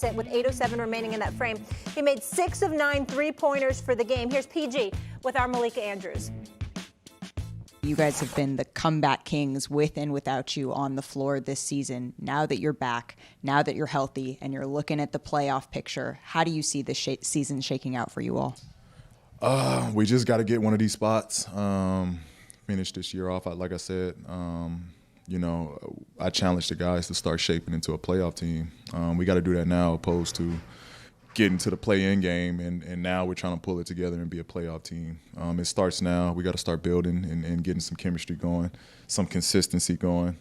sit with 8:07 remaining in that frame. He made 6 of 9 three-pointers for the game. Here's PG with our Malika Andrews. You guys have been the comeback kings with and without you on the floor this season. Now that you're back, now that you're healthy, and you're looking at the playoff picture, how do you see this season shaking out for you all? We just got to get one of these spots. Finish this year off. Like I said, I challenge the guys to start shaping into a playoff team. We got to do that now, opposed to getting to the play-in game, and now we're trying to pull it together and be a playoff team. It starts now. We got to start building and getting some chemistry going, some consistency going,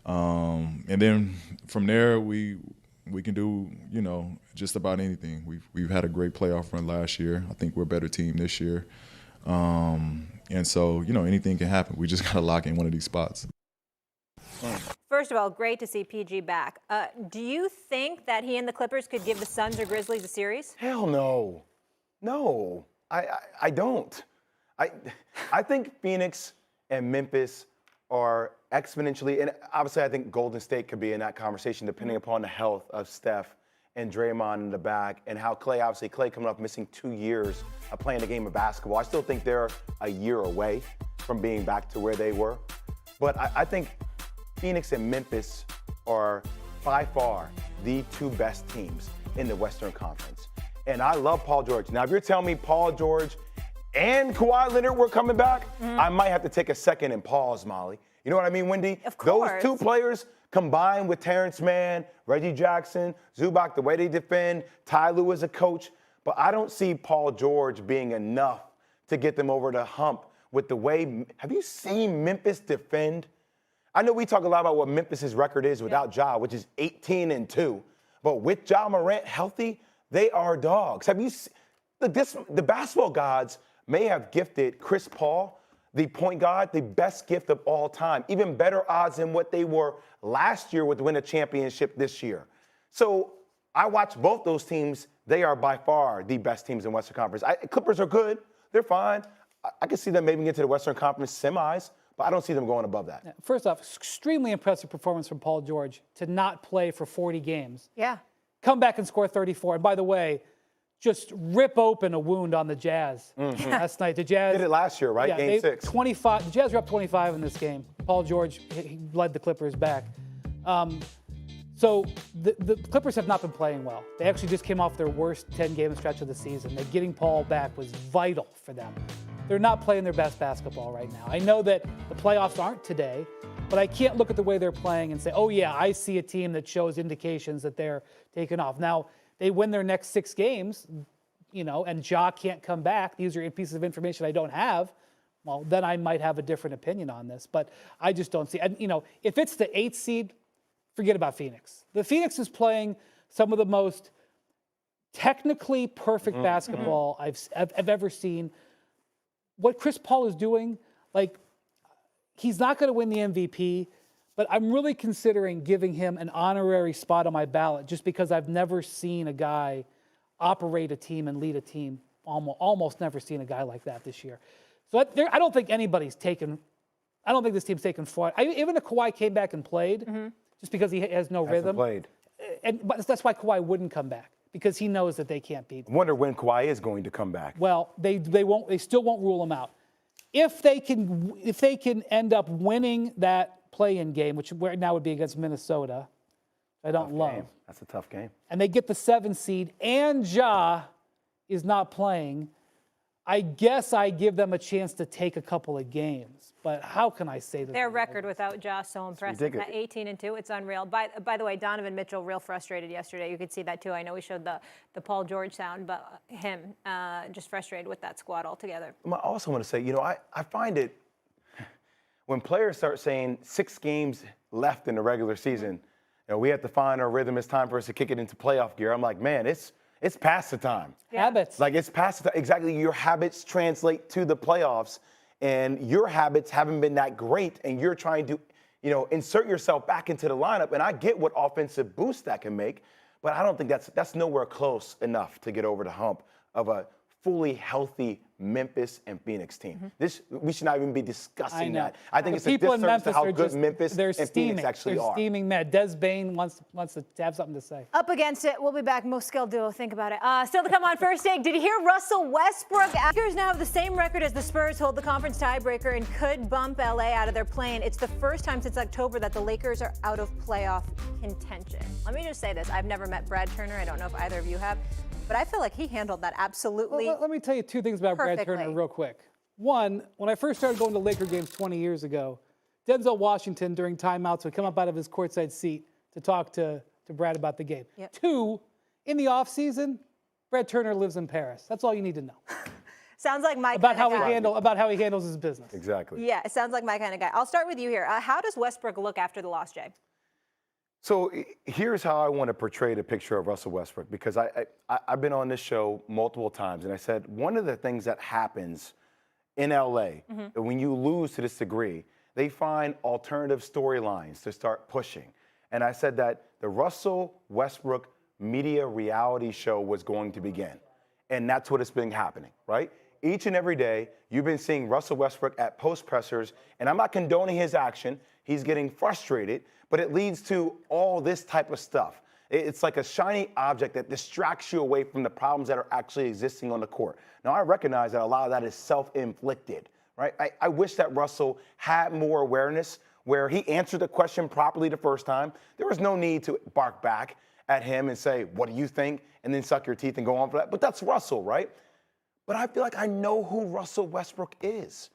and then from there we can do just about anything. We've had a great playoff run last year. I think we're a better team this year, and so anything can happen. We just got to lock in one of these spots. First of all, great to see PG back. Do you think that he and the Clippers could give the Suns or Grizzlies a series? Hell no. No, I don't. I think Phoenix and Memphis are exponentially, and obviously I think Golden State could be in that conversation depending upon the health of Steph and Draymond in the back and how Clay coming off missing 2 years of playing the game of basketball. I still think they're a year away from being back to where they were. But I think Phoenix and Memphis are by far the two best teams in the Western Conference. And I love Paul George. Now, if you're telling me Paul George and Kawhi Leonard were coming back, I might have to take a second and pause, Molly. You know what I mean, Wendy? Of course. Those two players combined with Terrence Mann, Reggie Jackson, Zubac, the way they defend, Ty Lue as a coach. But I don't see Paul George being enough to get them over the hump with the way. Have you seen Memphis defend? I know we talk a lot about what Memphis' record is without Ja, which is 18-2. But with Ja Morant healthy, they are dogs. Have you seen the basketball gods may have gifted Chris Paul, the point guard, the best gift of all time. Even better odds than what they were last year with win a championship this year. So I watch both those teams. They are by far the best teams in Western Conference. Clippers are good. They're fine. I can see them maybe get to the Western Conference semis. But I don't see them going above that. First off, extremely impressive performance from Paul George to not play for 40 games. Yeah. Come back and score 34. And by the way, just rip open a wound on the Jazz last night. The Jazz did it last year, right? Yeah, Game 6. 25. The Jazz were up 25 in this game. Paul George he led the Clippers back. So the Clippers have not been playing well. They actually just came off their worst 10-game stretch of the season. Getting Paul back was vital for them. They're not playing their best basketball right now. I know that the playoffs aren't today, but I can't look at the way they're playing and say, oh, yeah, I see a team that shows indications that they're taking off. Now, they win their next 6 games, and Ja can't come back. These are pieces of information I don't have. Well, then I might have a different opinion on this, but I just don't see. And, if it's the 8th seed, forget about Phoenix. The Phoenix is playing some of the most technically perfect basketball I've ever seen. What Chris Paul is doing, he's not going to win the MVP, but I'm really considering giving him an honorary spot on my ballot just because I've never seen a guy operate a team and lead a team. Almost never seen a guy like that this year. So I don't think anybody's taken. I don't think this team's taken flight. Even if Kawhi came back and played, just because he has no rhythm. Played. But that's why Kawhi wouldn't come back, because he knows that they can't beat him. I wonder when Kawhi is going to come back. Well, they won't. They still won't rule him out. If they can end up winning that play-in game, which now would be against Minnesota, I don't love. Game. That's a tough game. And they get the 7th seed, and Ja is not playing. I guess I give them a chance to take a couple of games, but how can I say that? Their record without Ja so impressive. At 18-2, it's unreal. By the way, Donovan Mitchell real frustrated yesterday. You could see that too. I know we showed the Paul George sound, but him just frustrated with that squad altogether. I also want to say, I find it when players start saying 6 games left in the regular season, we have to find our rhythm. It's time for us to kick it into playoff gear. I'm like, man, it's past the time. Yeah. Habits. It's past the time. Exactly. Your habits translate to the playoffs, and your habits haven't been that great, and you're trying to, insert yourself back into the lineup. And I get what offensive boost that can make, but I don't think that's nowhere close enough to get over the hump of a fully healthy Memphis and Phoenix team. We should not even be discussing know. that. I think The it's a people in disservice to Memphis how are good just, Memphis they're and steaming. Phoenix actually They're are. steaming mad. Des Bain wants to have something to say. Up against it. We'll be back. Most skilled duo. Think about it. Still to come on First Take. Did you hear Russell Westbrook? Lakers now have the same record as the Spurs, hold the conference tiebreaker, and could bump LA out of their play-in. It's the first time since October that the Lakers are out of playoff contention. Let me just say this. I've never met Brad Turner. I don't know if either of you have, but I feel like he handled that absolutely. Well, let me tell you two things about Brad Turner perfectly. real quick. One, when I first started going to Laker games 20 years ago, Denzel Washington during timeouts would come up out of his courtside seat to talk to Brad about the game. Yep. Two, in the offseason, Brad Turner lives in Paris. That's all you need to know Sounds like my about kind of guy. about how he handles his business. Exactly. Yeah, it sounds like my kind of guy. I'll start with you here. How does Westbrook look after the loss, Jay? So here's how I want to portray the picture of Russell Westbrook, because I've been on this show multiple times, and I said one of the things that happens in LA, when you lose to this degree, they find alternative storylines to start pushing. And I said that the Russell Westbrook media reality show was going to begin. And that's what has been happening, right? Each and every day, you've been seeing Russell Westbrook at post pressers, and I'm not condoning his action. He's getting frustrated, but it leads to all this type of stuff. It's like a shiny object that distracts you away from the problems that are actually existing on the court. Now, I recognize that a lot of that is self-inflicted, right? I wish that Russell had more awareness where he answered the question properly the first time. There was no need to bark back at him and say, what do you think? And then suck your teeth and go on for that. But that's Russell, right? But I feel like I know who Russell Westbrook is.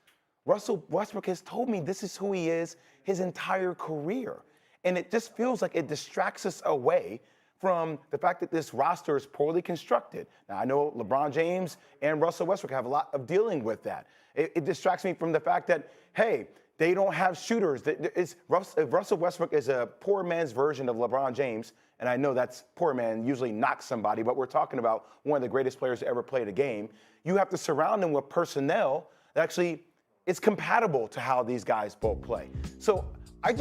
Russell Westbrook has told me this is who he is his entire career. And it just feels like it distracts us away from the fact that this roster is poorly constructed. Now, I know LeBron James and Russell Westbrook have a lot of dealing with that. It distracts me from the fact that, hey, they don't have shooters. Russell Westbrook is a poor man's version of LeBron James, and I know that's poor man usually knocks somebody, but we're talking about one of the greatest players to ever play the game. You have to surround them with personnel that actually is compatible to how these guys both play. So I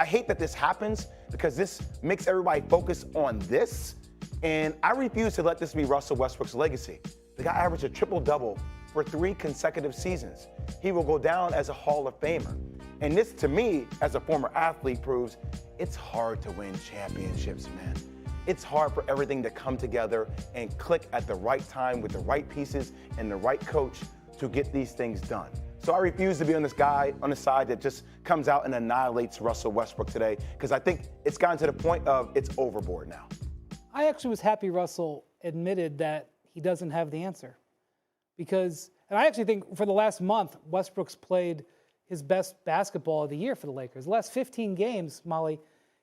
hate that this happens because this makes everybody focus on this, and I refuse to let this be Russell Westbrook's legacy. The guy averaged a triple-double for 3 consecutive seasons. He will go down as a Hall of Famer. And this, to me, as a former athlete, proves it's hard to win championships, man. It's hard for everything to come together and click at the right time with the right pieces and the right coach to get these things done. So I refuse to be on this guy on the side that just comes out and annihilates Russell Westbrook today, because I think it's gotten to the point of it's overboard now. I actually was happy Russell admitted that he doesn't have the answer. Because, and I actually think for the last month, Westbrook's played his best basketball of the year for the Lakers. The last 15 games, Molly,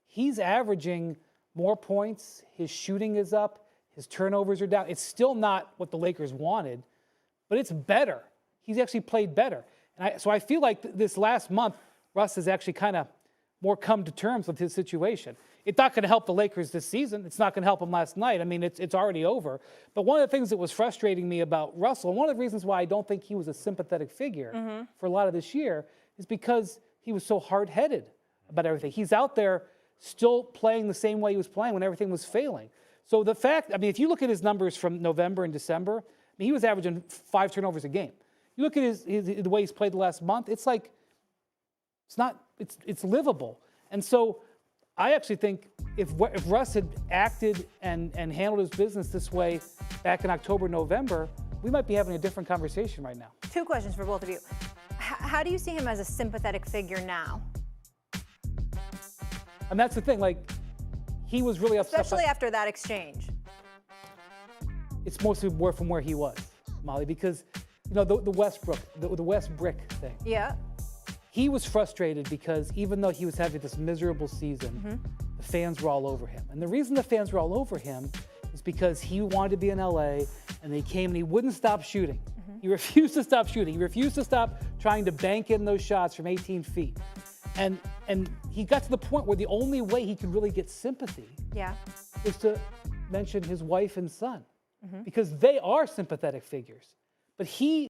he's averaging more points, his shooting is up, his turnovers are down. It's still not what the Lakers wanted, but it's better. He's actually played better. And so I feel like this last month, Russ has actually kind of more come to terms with his situation. It's not going to help the Lakers this season. It's not going to help them last night. I mean, it's already over. But one of the things that was frustrating me about Russell, and one of the reasons why I don't think he was a sympathetic figure for a lot of this year, is because he was so hard-headed about everything. He's out there still playing the same way he was playing when everything was failing. So the fact, I mean, if you look at his numbers from November and December, I mean, he was averaging 5 turnovers a game. You look at the way he's played the last month, it's like, it's livable. And so I actually think if Russ had acted and handled his business this way back in October, November, we might be having a different conversation right now. 2 questions for both of you. How do you see him as a sympathetic figure now? And that's the thing, like, he was really upset. Especially after that exchange. It's mostly more from where he was, Molly, because, you know, the Westbrook, the West Brick thing. Yeah. He was frustrated because even though he was having this miserable season, the fans were all over him. And the reason the fans were all over him is because he wanted to be in LA, and they came and he wouldn't stop shooting. He refused to stop shooting. He refused to stop trying to bank in those shots from 18 feet. And he got to the point where the only way he could really get sympathy was to mention his wife and son, because they are sympathetic figures. But he